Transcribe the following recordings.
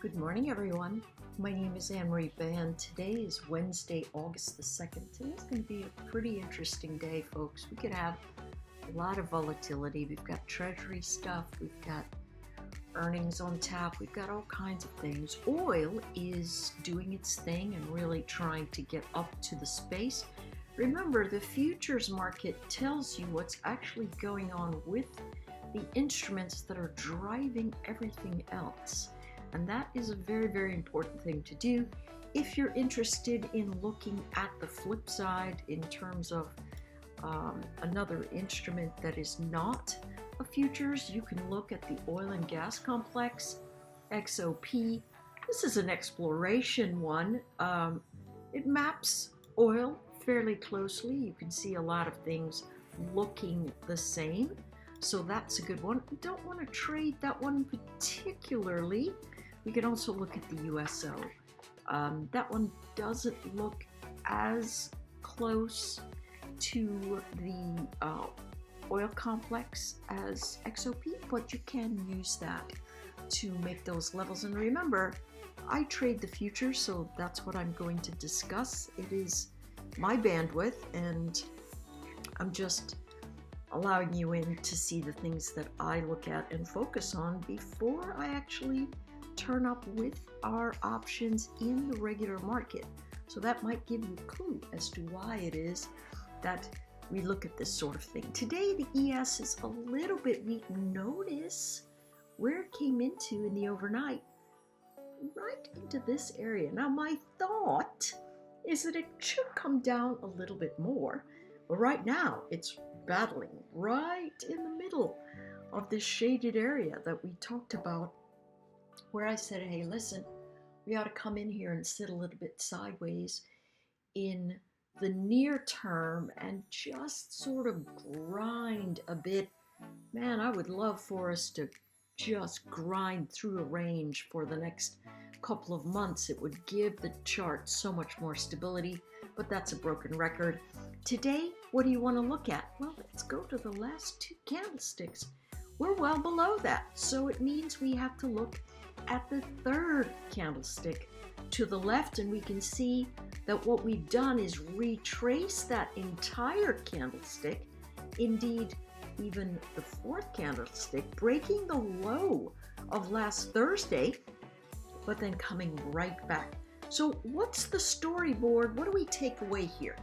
Good morning, everyone. My name is Anne-Marie Band. Today is Wednesday, August the 2nd. Today's going to be a pretty interesting day, folks. We could have a lot of volatility. We've got treasury stuff. We've got earnings on tap. We've got all kinds of things. Oil is doing its thing and really trying to get up to the space. Remember, the futures market tells you what's actually going on with the instruments that are driving everything else. And that is a very, very important thing to do. If you're interested in looking at the flip side in terms of another instrument that is not a futures, you can look at the oil and gas complex, XOP. This is an exploration one. It maps oil fairly closely. You can see a lot of things looking the same. So that's a good one. I don't want to trade that one particularly. We can also look at the USO. That one doesn't look as close to the oil complex as XOP, but you can use that to make those levels. And remember, I trade the future, so that's what I'm going to discuss. It is my bandwidth, and I'm just allowing you in to see the things that I look at and focus on before I actually turn up with our options in the regular market. So that might give you a clue as to why it is that we look at this sort of thing. Today, the ES is a little bit weak. Notice where it came into in the overnight, right into this area. Now, my thought is that it should come down a little bit more, but right now it's battling right in the middle of this shaded area that we talked about, where I said, hey, listen, we ought to come in here and sit a little bit sideways in the near term and just sort of grind a bit. Man, I would love for us to just grind through a range for the next couple of months. It would give the chart so much more stability, but that's a broken record. Today, what do you want to look at? Well, let's go to the last two candlesticks. We're well below that, so it means we have to look at the third candlestick to the left, and we can see that what we've done is retrace that entire candlestick, indeed even the fourth candlestick, breaking the low of last Thursday, but then coming right back. So what's the storyboard? What do we take away here?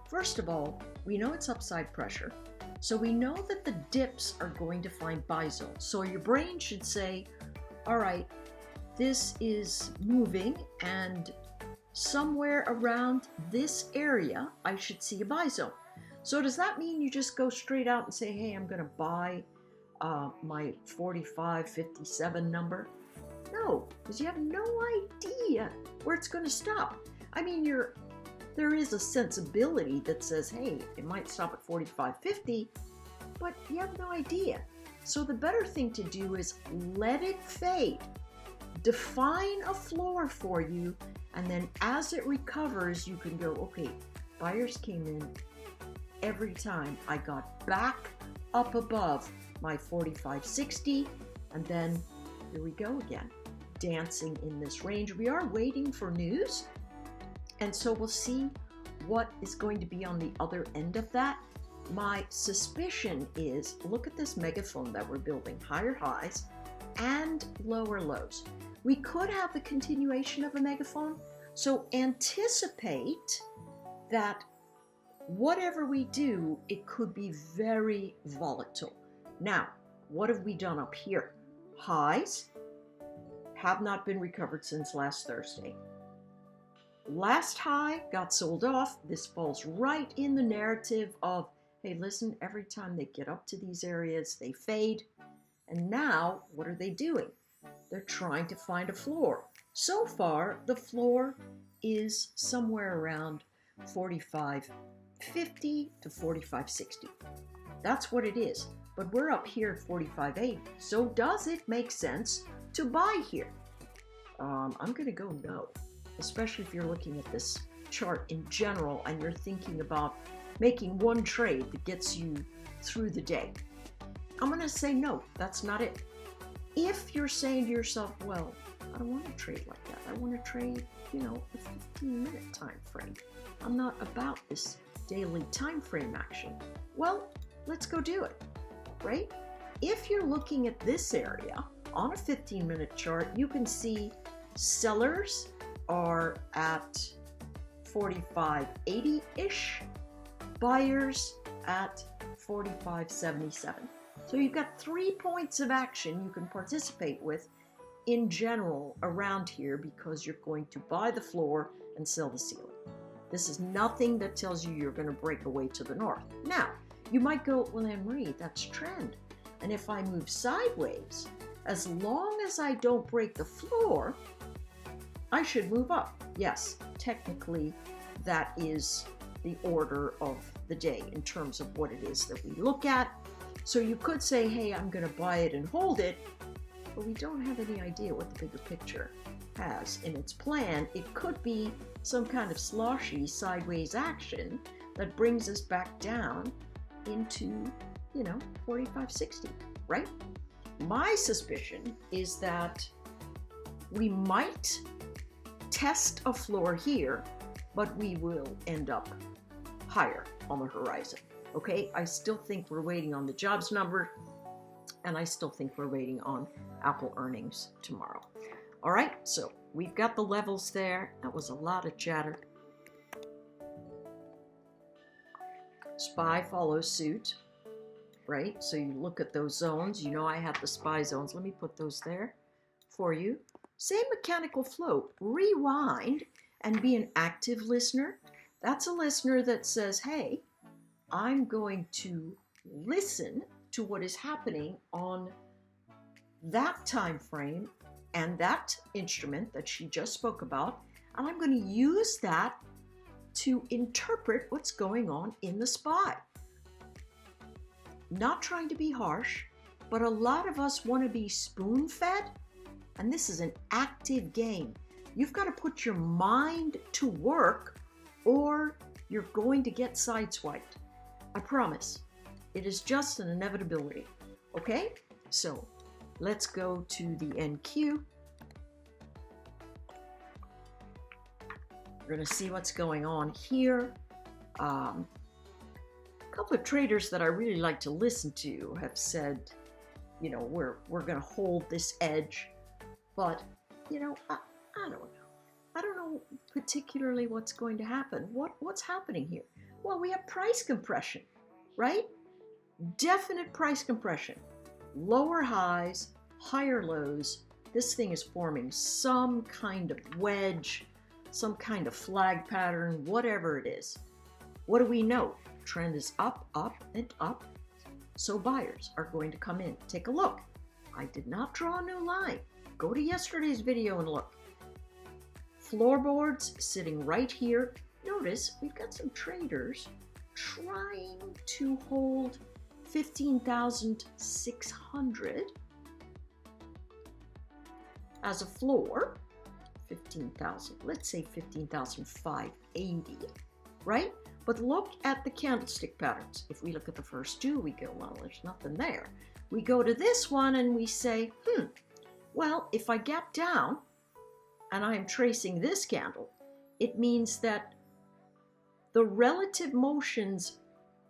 First of all, we know it's upside pressure, so we know that the dips are going to find buy zones. So your brain should say, all right, this is moving, and somewhere around this area, I should see a buy zone. So does that mean you just go straight out and say, hey, I'm going to buy my 45.57 number? No, because you have no idea where it's going to stop. I mean, there is a sensibility that says, hey, it might stop at 45.50, but you have no idea. So the better thing to do is let it fade. Define a floor for you, and then as it recovers, you can go, okay, buyers came in every time I got back up above my 45.60, and then here we go again, dancing in this range. We are waiting for news, and so we'll see what is going to be on the other end of that. My suspicion is, look at this megaphone that we're building, higher highs and lower lows. We could have the continuation of a megaphone, so anticipate that whatever we do, it could be very volatile. Now, what have we done up here? Highs have not been recovered since last Thursday. Last high got sold off. This falls right in the narrative of, hey, listen, every time they get up to these areas, they fade. And now, what are they doing? They're trying to find a floor. So far, the floor is somewhere around 45.50 to 45.60. That's what it is. But we're up here at 45.80. So does it make sense to buy here? I'm going to go no, especially if you're looking at this chart in general and you're thinking about making one trade that gets you through the day. I'm going to say no, that's not it. If you're saying to yourself, well, I don't want to trade like that. I want to trade, a 15-minute time frame. I'm not about this daily time frame action. Well, let's go do it, right? If you're looking at this area on a 15-minute chart, you can see sellers are at 45.80-ish, buyers at 45.77. So you've got 3 points of action you can participate with in general around here, because you're going to buy the floor and sell the ceiling. This is nothing that tells you you're going to break away to the north. Now, you might go, well, Anne-Marie, that's trend. And if I move sideways, as long as I don't break the floor, I should move up. Yes, technically, that is the order of the day in terms of what it is that we look at. So you could say, hey, I'm going to buy it and hold it, but we don't have any idea what the bigger picture has in its plan. It could be some kind of sloshy sideways action that brings us back down into, 45.60, right? My suspicion is that we might test a floor here, but we will end up higher on the horizon. Okay, I still think we're waiting on the jobs number, and I still think we're waiting on Apple earnings tomorrow. All right, so we've got the levels there. That was a lot of chatter. SPY follows suit, right? So you look at those zones. I had the SPY zones. Let me put those there for you. Same mechanical float. Rewind and be an active listener. That's a listener that says, hey, I'm going to listen to what is happening on that time frame and that instrument that she just spoke about, and I'm going to use that to interpret what's going on in the SPY. Not trying to be harsh, but a lot of us want to be spoon-fed, and this is an active game. You've got to put your mind to work, or you're going to get sideswiped. I promise. It is just an inevitability. Okay? So let's go to the NQ. We're going to see what's going on here. A couple of traders that I really like to listen to have said, we're going to hold this edge. But, I don't know. I don't know particularly what's going to happen. What's happening here? Well, we have price compression, right? Definite price compression. Lower highs, higher lows. This thing is forming some kind of wedge, some kind of flag pattern, whatever it is. What do we know? Trend is up, up, and up. So buyers are going to come in. Take a look. I did not draw a new line. Go to yesterday's video and look. Floorboards sitting right here. Notice we've got some traders trying to hold 15,600 as a floor. 15,000, let's say 15,580, right? But look at the candlestick patterns. If we look at the first two, we go, well, there's nothing there. We go to this one and we say, well, if I gap down and I'm tracing this candle, it means that the relative motions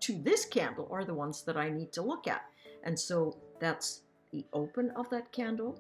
to this candle are the ones that I need to look at. And so that's the open of that candle,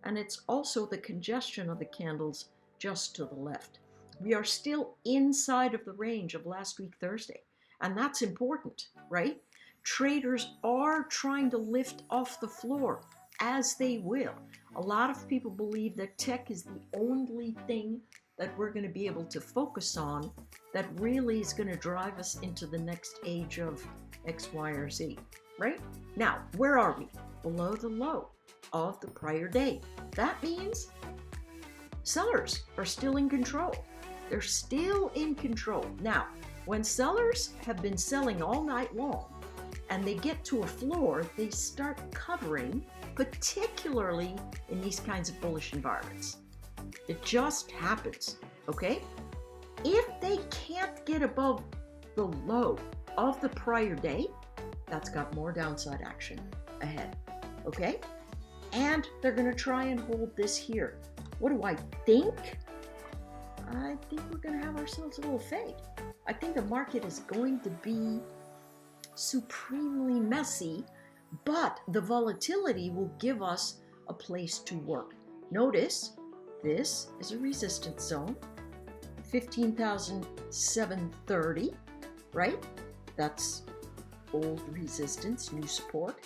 and it's also the congestion of the candles just to the left. We are still inside of the range of last week, Thursday, and that's important, right? Traders are trying to lift off the floor, as they will. A lot of people believe that tech is the only thing that we're going to be able to focus on that really is going to drive us into the next age of X, Y, or Z, right? Now, where are we? Below the low of the prior day. That means sellers are still in control. They're still in control. Now, when sellers have been selling all night long and they get to a floor, they start covering, particularly in these kinds of bullish environments. It just happens, okay? If they can't get above the low of the prior day, that's got more downside action ahead, okay? And they're going to try and hold this here. What do I think? I think we're going to have ourselves a little fade. I think the market is going to be supremely messy, but the volatility will give us a place to work. Notice this is a resistance zone, 15,730, right? That's old resistance, new support.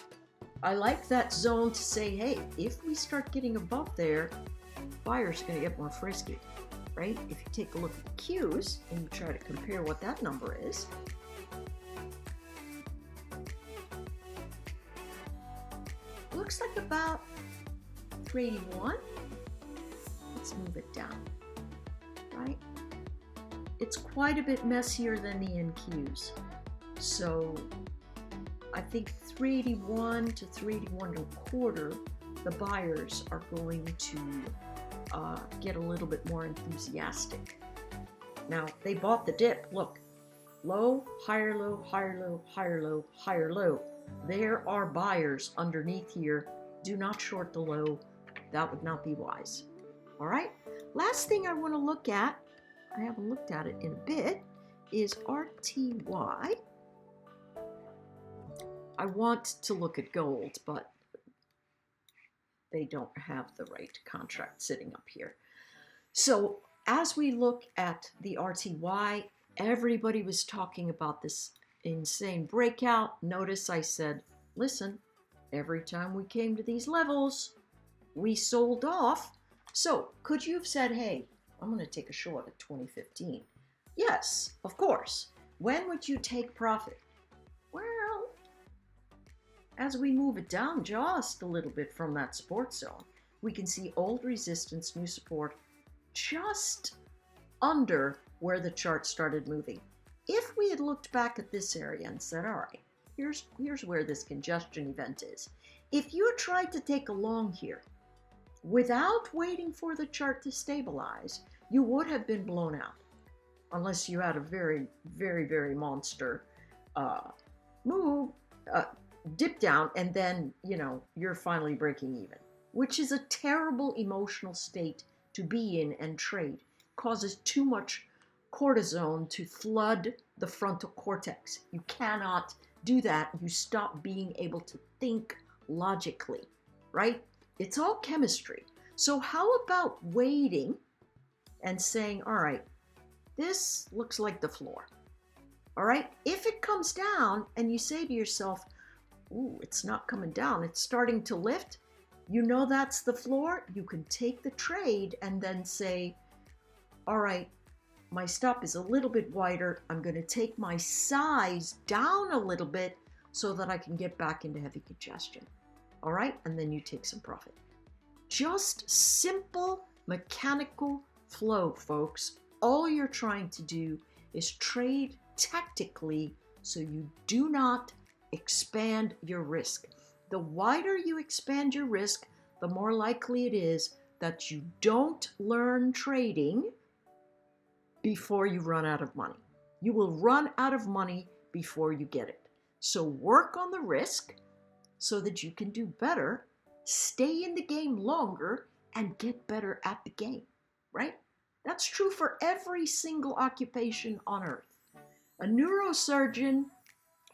I like that zone to say, hey, if we start getting above there, buyers are going to get more frisky, right? If you take a look at the Qs and you try to compare what that number is, looks like about 381. Let's move it down, right? It's quite a bit messier than the NQs. So I think 381 to 381 and a quarter, the buyers are going to get a little bit more enthusiastic. Now, they bought the dip. Look, low, higher low, higher low, higher low, higher low. There are buyers underneath here. Do not short the low. That would not be wise. All right. Last thing I want to look at, I haven't looked at it in a bit, is RTY. I want to look at gold, but they don't have the right contract sitting up here. So as we look at the RTY, everybody was talking about this insane breakout. Notice I said, listen, every time we came to these levels, we sold off. So could you have said, hey, I'm going to take a short at 2015? Yes, of course. When would you take profit? Well, as we move it down just a little bit from that support zone, we can see old resistance, new support, just under where the chart started moving. If we had looked back at this area and said, all right, here's where this congestion event is. If you had tried to take a long here without waiting for the chart to stabilize, you would have been blown out, unless you had a very, very, very monster move, dip down, and then, you know, you're finally breaking even, which is a terrible emotional state to be in and trade. Causes too much cortisone to flood the frontal cortex. You cannot do that. You stop being able to think logically, right? It's all chemistry. So how about waiting and saying, all right, this looks like the floor. All right, if it comes down and you say to yourself, ooh, it's not coming down, it's starting to lift, you know that's the floor, you can take the trade and then say, all right, my stop is a little bit wider, I'm going to take my size down a little bit so that I can get back into heavy congestion. All right, and then you take some profit. Just simple mechanical flow, folks. All you're trying to do is trade tactically so you do not expand your risk. The wider you expand your risk, the more likely it is that you don't learn trading before you run out of money. You will run out of money before you get it. So work on the risk so that you can do better, stay in the game longer, and get better at the game, right? That's true for every single occupation on earth. A neurosurgeon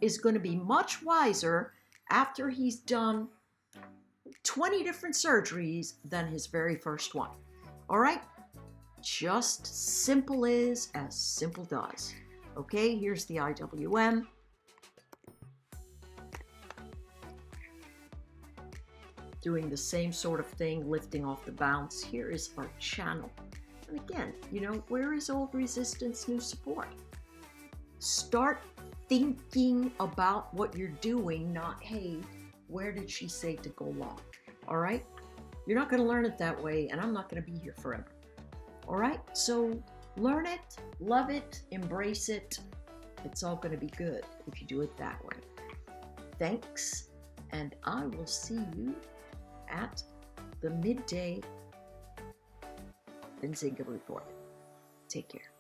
is going to be much wiser after he's done 20 different surgeries than his very first one. All right? Just simple is as simple does. Okay, here's the IWM. Doing the same sort of thing, lifting off the bounce. Here is our channel. And again, you know, where is old resistance, new support? Start thinking about what you're doing, not, hey, where did she say to go long? All right? You're not going to learn it that way, and I'm not going to be here forever. All right? So learn it, love it, embrace it. It's all going to be good if you do it that way. Thanks, and I will see you at the midday Benzinga report. Take care.